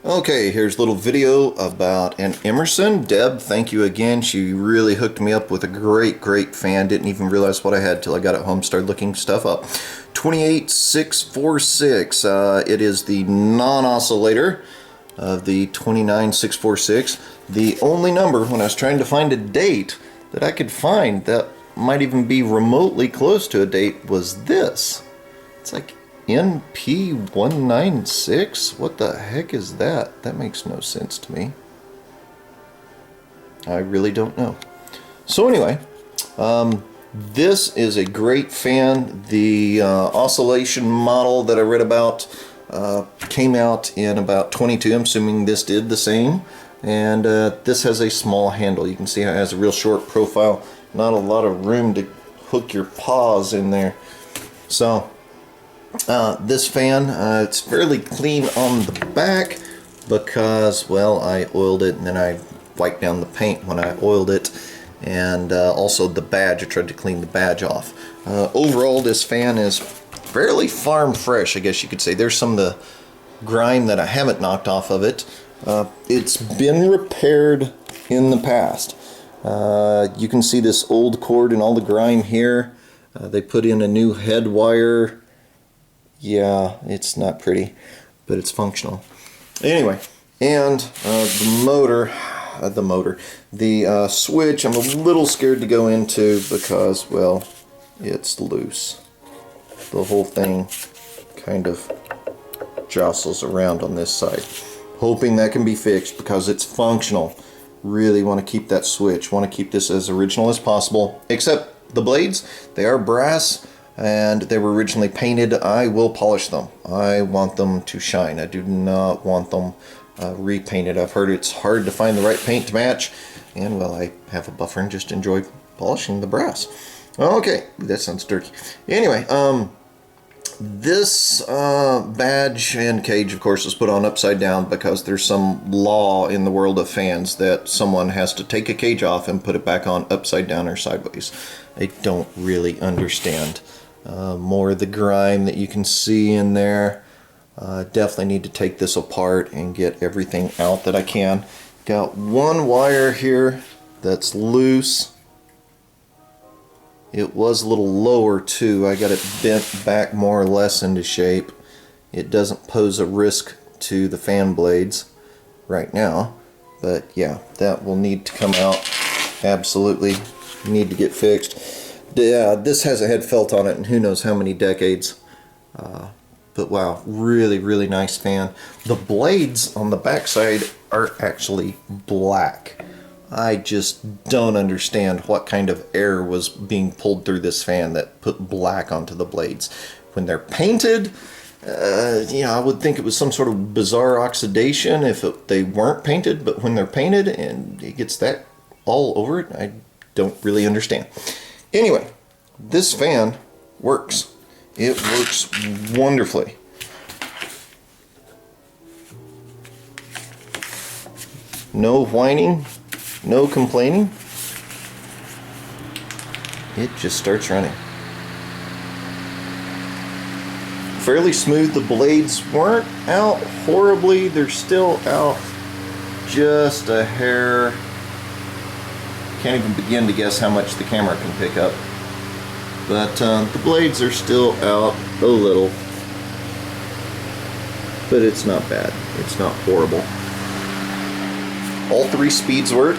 Okay, here's a little video about an Emerson. Deb, thank you again. She really hooked me up with a great fan. Didn't even realize what I had till I got it home, started looking stuff up. 28646. It is the non-oscillator of the 29646. The only number, when I was trying to find a date that I could find that might even be remotely close to a date, was this. It's like NP196? What the heck is that? That makes no sense to me. I really don't know. So anyway, this is a great fan. The oscillation model that I read about came out in about 22. I'm assuming this did the same. And this has a small handle. You can see how it has a real short profile. Not a lot of room to hook your paws in there. So this fan, it's fairly clean on the back because, well, I oiled it and then I wiped down the paint when I oiled it, and also the badge, I tried to clean the badge off. Overall, this fan is fairly farm fresh, I guess you could say. There's some of the grime that I haven't knocked off of it. It's been repaired in the past. You can see this old cord and all the grime here. They put in a new head wire. Yeah, it's not pretty, but it's functional. Anyway, and the switch I'm a little scared to go into because, well, it's loose. The whole thing kind of jostles around on this side. Hoping that can be fixed because it's functional. Really want to keep that switch. Want to keep this as original as possible, except the blades, they are brass. And they were originally painted. I will polish them. I want them to shine. I do not want them repainted. I've heard it's hard to find the right paint to match. And, well, I have a buffer and just enjoy polishing the brass. Okay, that sounds dirty. Anyway, this badge and cage, of course, is put on upside down because there's some law in the world of fans that someone has to take a cage off and put it back on upside down or sideways. I don't really understand. More of the grime that you can see in there. Definitely need to take this apart and get everything out that I can. Got one wire here that's loose. It was a little lower too. I got it bent back more or less into shape. It doesn't pose a risk to the fan blades right now, but yeah, that will need to come out. Absolutely need to get fixed. Yeah, this has a head felt on it and who knows how many decades. But wow, really nice fan. The blades on the backside are actually black. I just don't understand what kind of air was being pulled through this fan that put black onto the blades. When they're painted, I would think it was some sort of bizarre oxidation if they weren't painted, but when they're painted and it gets that all over it, I don't really understand. Anyway, this fan works. It works wonderfully. No whining, no complaining. It just starts running. Fairly smooth. The blades weren't out horribly. They're still out just a hair. Can't even begin to guess how much the camera can pick up. But the blades are still out a little. But it's not bad. It's not horrible. All three speeds work.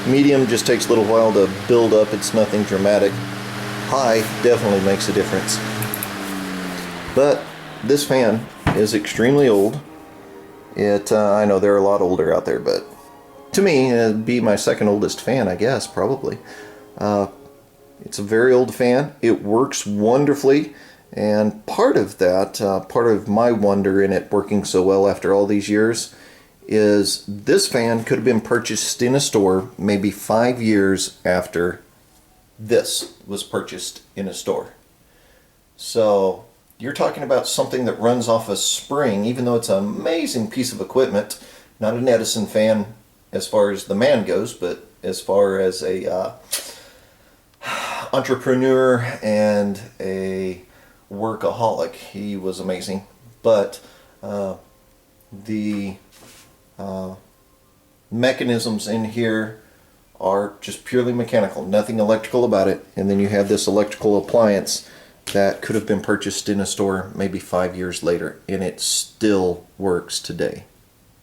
Medium just takes a little while to build up. It's nothing dramatic. High definitely makes a difference. But this fan is extremely old. I know there are a lot older out there, but to me, it'd be my second oldest fan, I guess, probably. It's a very old fan. It works wonderfully, and part of that, part of my wonder in it working so well after all these years, is this fan could have been purchased in a store maybe 5 years after this was purchased in a store. So you're talking about something that runs off a spring, even though it's an amazing piece of equipment. Not an Edison fan as far as the man goes, but as far as a entrepreneur and a workaholic, he was amazing. But The mechanisms in here are just purely mechanical, nothing electrical about it. And then you have this electrical appliance that could have been purchased in a store maybe 5 years later, and it still works today.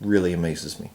Really amazes me.